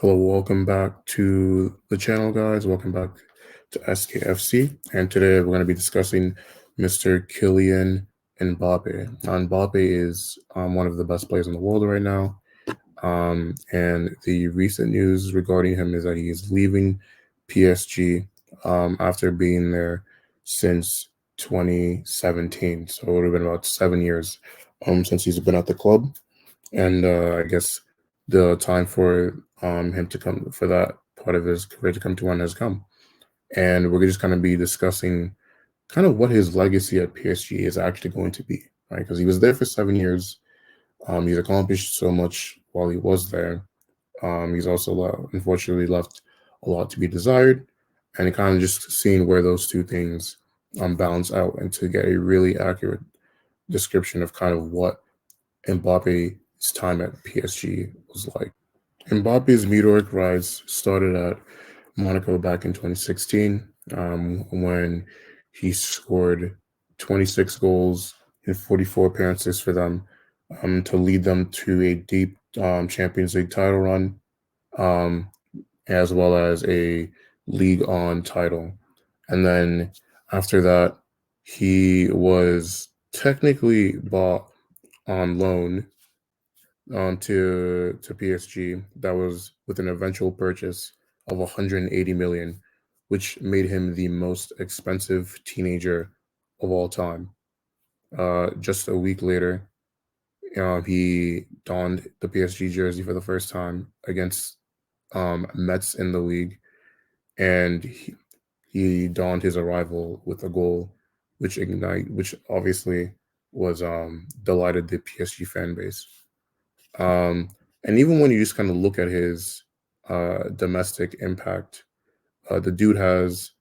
Hello, welcome back to the channel, guys. Welcome back to SKFC. And today we're going to be discussing Mr. Kylian Mbappe. Now, Mbappe is one of the best players in the world right now. And the recent news regarding him is that he is leaving PSG after being there since 2017. So it would have been about 7 years since he's been at the club. And I guess the time for him to come for that part of his career to come to an end has come. And we're just going to be discussing kind of what his legacy at PSG is actually going to be, right? Because he was there for 7 years. He's accomplished so much while he was there. He's also unfortunately left a lot to be desired, and kind of just seeing where those two things balance out, and to get a really accurate description of kind of what Mbappe's time at PSG was like. Mbappe's meteoric rise started at Monaco back in 2016, when he scored 26 goals in 44 appearances for them, to lead them to a deep Champions League title run, um, as well as a League On title. And then after that, he was technically bought on loan to PSG. That was with an eventual purchase of 180 million, which made him the most expensive teenager of all time. Just a week later, he donned the PSG jersey for the first time against Mets in the league, and he donned his arrival with a goal, which obviously was delighted the PSG fan base. Um, and even when you just kind of look at his domestic impact, the dude has,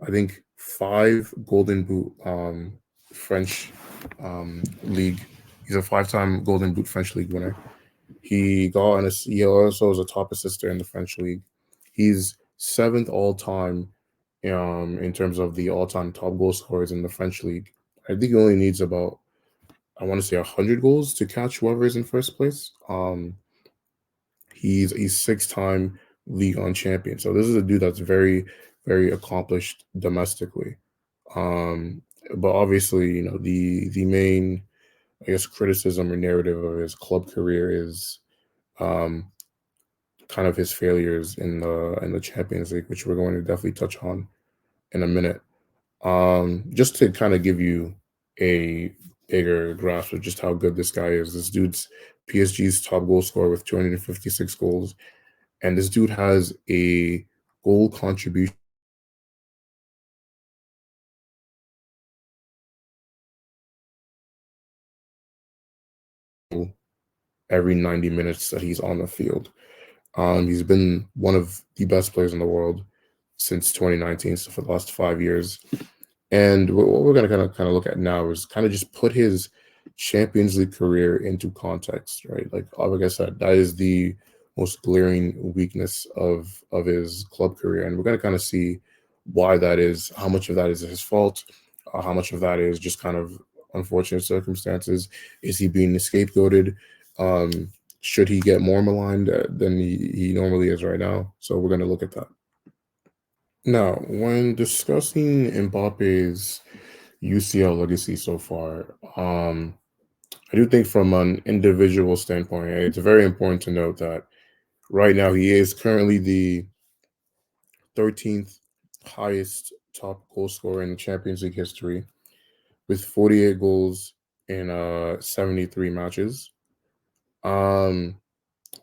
I think, 5 Golden Boot French league. He's a 5-time Golden Boot French league winner. He also is a top assister in the French league. He's seventh all time in terms of the all time top goal scorers in the French league. I think he only needs about, I want to say, 100 goals to catch whoever is in first place. He's a 6-time League On champion. So this is a dude that's very, very accomplished domestically. Um, but obviously, the main, I guess, criticism or narrative of his club career is um, kind of his failures in the Champions League, which we're going to definitely touch on in a minute. Just to kind of give you a bigger grasp of just how good this guy is. This dude's PSG's top goal scorer with 256 goals, and this dude has a goal contribution every 90 minutes that he's on the field. He's been one of the best players in the world since 2019, so for the last 5 years. And what we're going to kind of look at now is kind of just put his Champions League career into context, right? Like I said, that is the most glaring weakness of his club career, and we're going to kind of see why that is, how much of that is his fault, how much of that is just kind of unfortunate circumstances. Is he being scapegoated? Should he get more maligned than he normally is right now? So we're going to look at that. Now, when discussing Mbappe's UCL legacy so far, I do think from an individual standpoint, it's very important to note that right now he is currently the 13th highest top goal scorer in Champions League history with 48 goals in 73 matches. Um,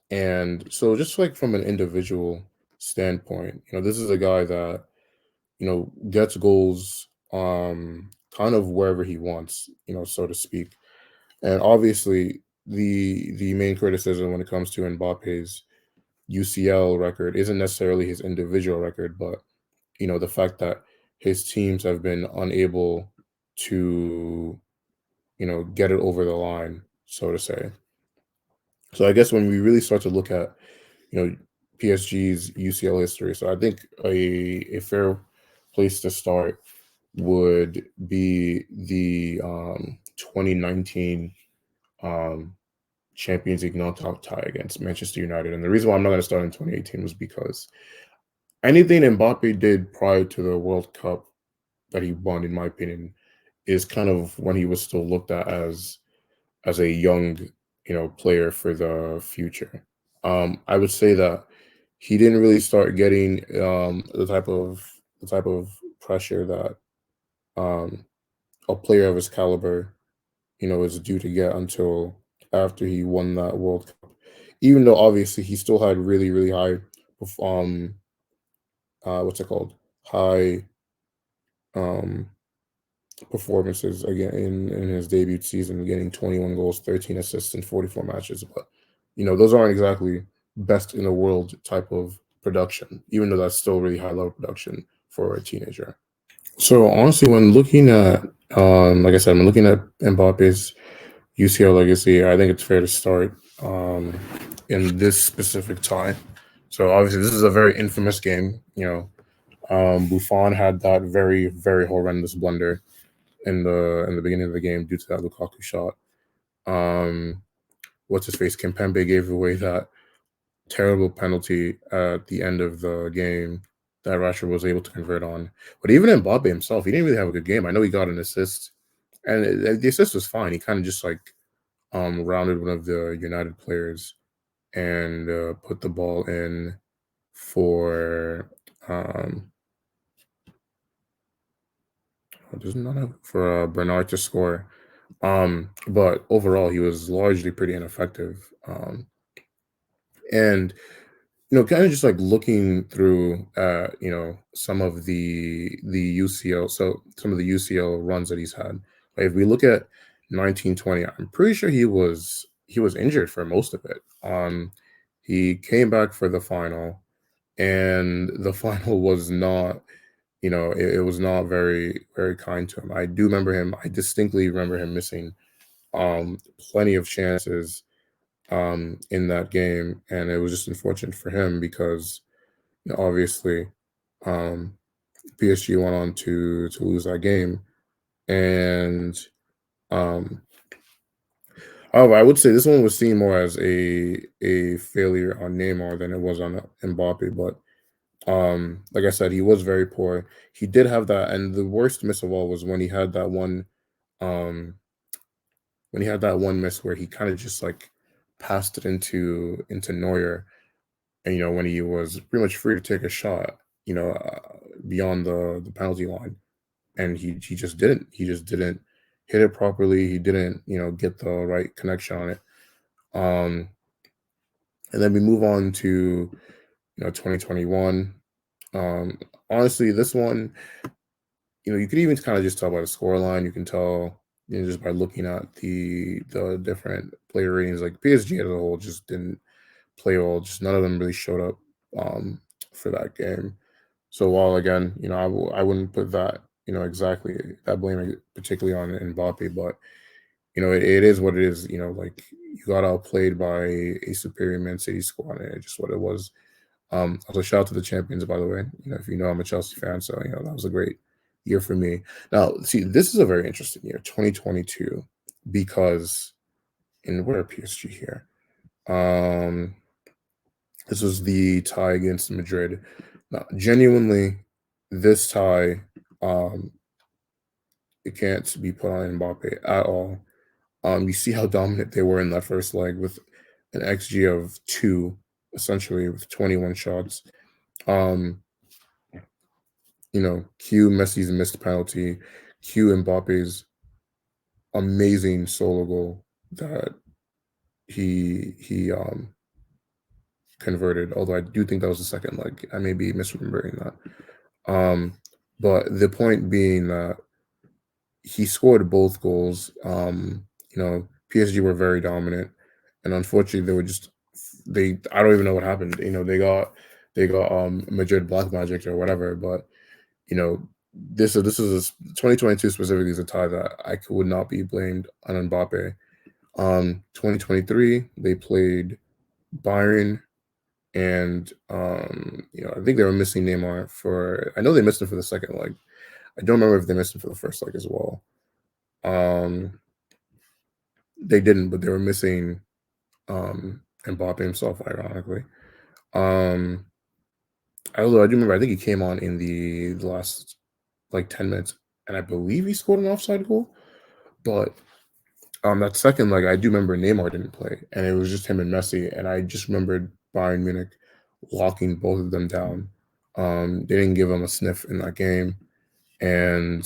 and so just like from an individual standpoint, this is a guy that, gets goals kind of wherever he wants, so to speak. And obviously, the main criticism when it comes to Mbappe's UCL record isn't necessarily his individual record, but the fact that his teams have been unable to get it over the line, so to say. So I guess when we really start to look at PSG's UCL history, so I think a fair place to start would be the 2019 Champions League knockout tie against Manchester United. And the reason why I'm not going to start in 2018 was because anything Mbappe did prior to the World Cup that he won, in my opinion, is kind of when he was still looked at as a young, player for the future. I would say that he didn't really start getting the type of pressure that um, a player of his caliber, is due to get until after he won that World Cup. Even though obviously he still had really, really high, um, what's it called, high um performances again in his debut season, getting 21 goals, 13 assists in 44 matches. But those aren't exactly best in the world type of production, even though that's still really high level production for a teenager. So honestly, when looking at like I said, when looking at Mbappe's UCL legacy, I think it's fair to start in this specific tie. So obviously, this is a very infamous game. Buffon had that very, very horrendous blunder in the beginning of the game due to that Lukaku shot. Um, what's his face? Kimpembe gave away that terrible penalty at the end of the game that Rashford was able to convert on. But even Mbappe himself, he didn't really have a good game. I know he got an assist, and the assist was fine. He kind of just like rounded one of the United players and put the ball in for does not have for Bernard to score. But overall, he was largely pretty ineffective. And kind of just like looking through, some of the UCL, so some of the UCL runs that he's had. Like if we look at 1920, I'm pretty sure he was injured for most of it. He came back for the final, and the final was not, it was not very, very kind to him. I do remember him. I distinctly remember him missing plenty of chances in that game, and it was just unfortunate for him because obviously um, PSG went on to lose that game, and um, however, I would say this one was seen more as a failure on Neymar than it was on Mbappe. But like I said, he was very poor. He did have that, and the worst miss of all was um, when he had that one miss where he kind of just like passed it into Neuer, and when he was pretty much free to take a shot, beyond the penalty line, and he just didn't hit it properly. He didn't get the right connection on it. Um, and then we move on to 2021. Um, honestly, this one, you could even kind of just tell by the scoreline. You can tell, just by looking at the different player ratings. Like PSG as a whole just didn't play well. Just none of them really showed up for that game. So while again, I wouldn't put that, exactly that blame particularly on Mbappe, but it is what it is. Like you got outplayed by a superior Man City squad, and it's just what it was. Also, shout out to the champions, by the way. If you know, I'm a Chelsea fan, so that was a great year for me. Now, see, this is a very interesting year, 2022, because where are PSG here? Um, this was the tie against Madrid. Now, genuinely, this tie, um, it can't be put on Mbappe at all. You see how dominant they were in that first leg with an XG of 2, essentially with 21 shots. Um, Q Messi's missed penalty, Q Mbappe's amazing solo goal that he converted. Although I do think that was the second leg. I may be misremembering that. But the point being that he scored both goals. PSG were very dominant, and unfortunately, they were just they. I don't even know what happened. They got Madrid black magic or whatever. But this is 2022 specifically is a tie that would not be blamed on Mbappe. 2023 they played Bayern, and I think they were missing Neymar for. I know they missed him for the second leg. I don't remember if they missed him for the first leg as well. Um, they didn't, but they were missing. Mbappe himself, ironically. Um, although I do remember, I think he came on in the last like 10 minutes, and I believe he scored an offside goal. But that second leg, I do remember Neymar didn't play, and it was just him and Messi. And I just remembered Bayern Munich locking both of them down. They didn't give him a sniff in that game, and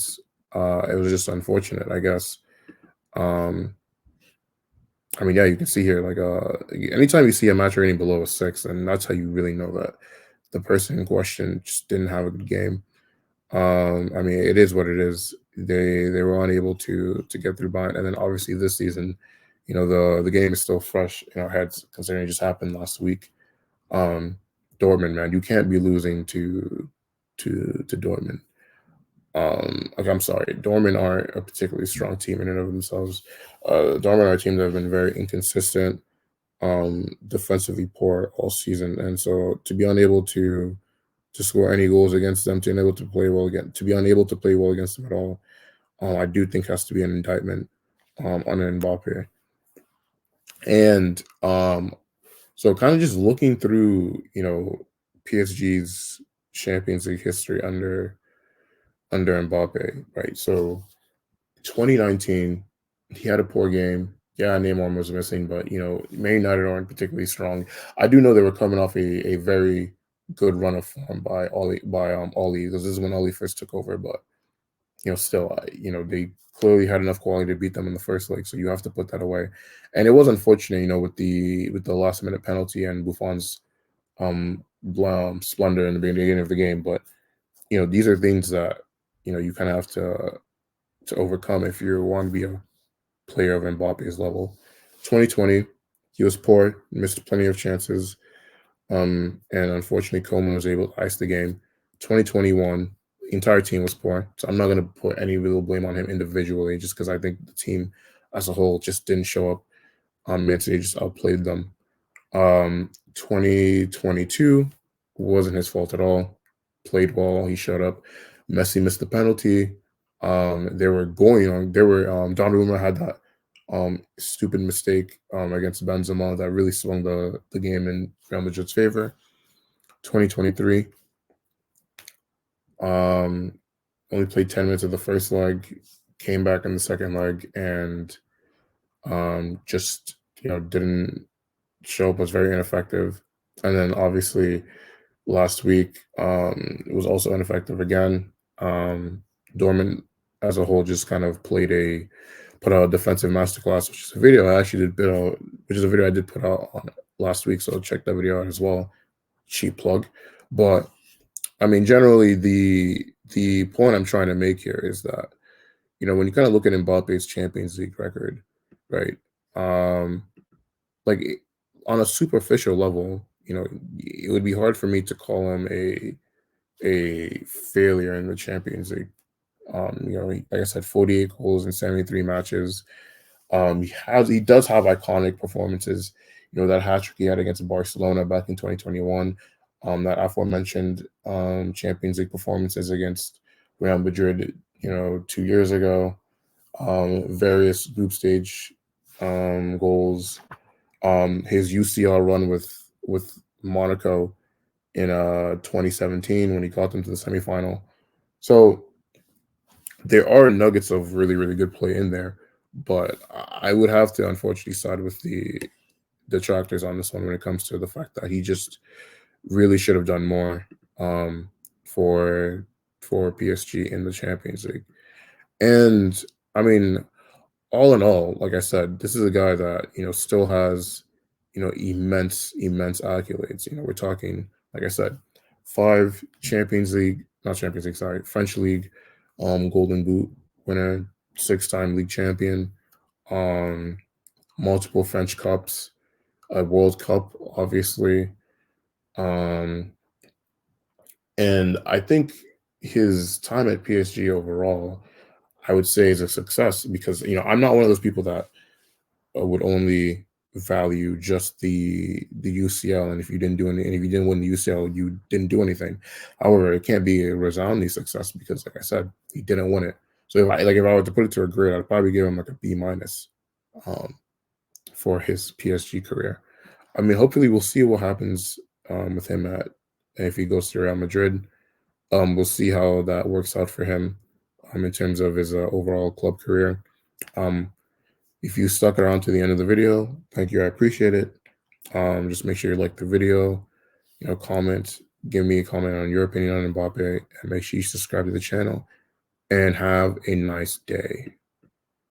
it was just unfortunate, I guess. Um, I mean, yeah, you can see here, like, anytime you see a match rating below a 6, and that's how you really know that the person in question just didn't have a good game. I mean, it is what it is. They were unable to get through Bayern, and then obviously this season, the game is still fresh in our heads considering it just happened last week. Um, Dortmund, man, you can't be losing to Dortmund. Like, I'm sorry, Dortmund aren't a particularly strong team in and of themselves. Dortmund are a team that have been very inconsistent, defensively poor all season, and so to be unable to score any goals against them, to be unable to play well again, to be unable to play well against them at all, I do think has to be an indictment on Mbappe. And so kind of just looking through, PSG's Champions League history under Mbappe, right? So 2019, he had a poor game. Yeah, Neymar was missing, but Man United aren't particularly strong. I do know they were coming off a very good run of form by Ollie, because this is when Ollie first took over. But still, they clearly had enough quality to beat them in the first leg, so you have to put that away. And it was unfortunate, with the last minute penalty and Buffon's splendor in the beginning of the game. But these are things that you kind of have to overcome if you want to be a player of Mbappe's level. 2020, he was poor, missed plenty of chances, and unfortunately, Coleman was able to ice the game. 2021, the entire team was poor, so I'm not going to put any real blame on him individually, just because I think the team as a whole just didn't show up. Man City just outplayed them. 2022 wasn't his fault at all. Played well. He showed up. Messi missed the penalty. They were going on. They were Donnarumma had that stupid mistake against Benzema that really swung the game in Real Madrid's favor. 2023, only played 10 minutes of the first leg, came back in the second leg, and just didn't show up, was very ineffective. And then obviously last week it was also ineffective again. Dortmund as a whole just kind of put out a defensive masterclass, which is a video I actually did put out, which is a video I did put out on last week. So check that video out as well. Cheap plug. But I mean, generally the point I'm trying to make here is that, when you kind of look at Mbappe's Champions League record, right? Like, on a superficial level, it would be hard for me to call him a failure in the Champions League. Like I said, 48 goals in 73 matches. He does have iconic performances. That hat trick he had against Barcelona back in 2021. That aforementioned Champions League performances against Real Madrid, 2 years ago. Various group stage goals. His UCL run with Monaco in 2017 when he got them to the semifinal. So there are nuggets of really, really good play in there, but I would have to unfortunately side with the detractors on this one when it comes to the fact that he just really should have done more for PSG in the Champions League. And I mean, all in all, like I said, this is a guy that still has immense accolades. We're talking, like I said, 5 Champions League, not Champions League, sorry, French League, Golden Boot winner, 6-time league champion, um, multiple French Cups, a World Cup, obviously, um, and I think his time at PSG overall, I would say, is a success because I'm not one of those people that would only value just the UCL, and if you didn't do any, and if you didn't win the UCL, you didn't do anything. However, it can't be a resounding success because, like I said, he didn't win it. So if I were to put it to a grade, I'd probably give him like a B minus um, for his PSG career. I mean, hopefully we'll see what happens with him at if he goes to Real Madrid. We'll see how that works out for him in terms of his overall club career. Um, if you stuck around to the end of the video, thank you. I appreciate it. Just make sure you like the video, comment, give me a comment on your opinion on Mbappe, and make sure you subscribe to the channel and have a nice day.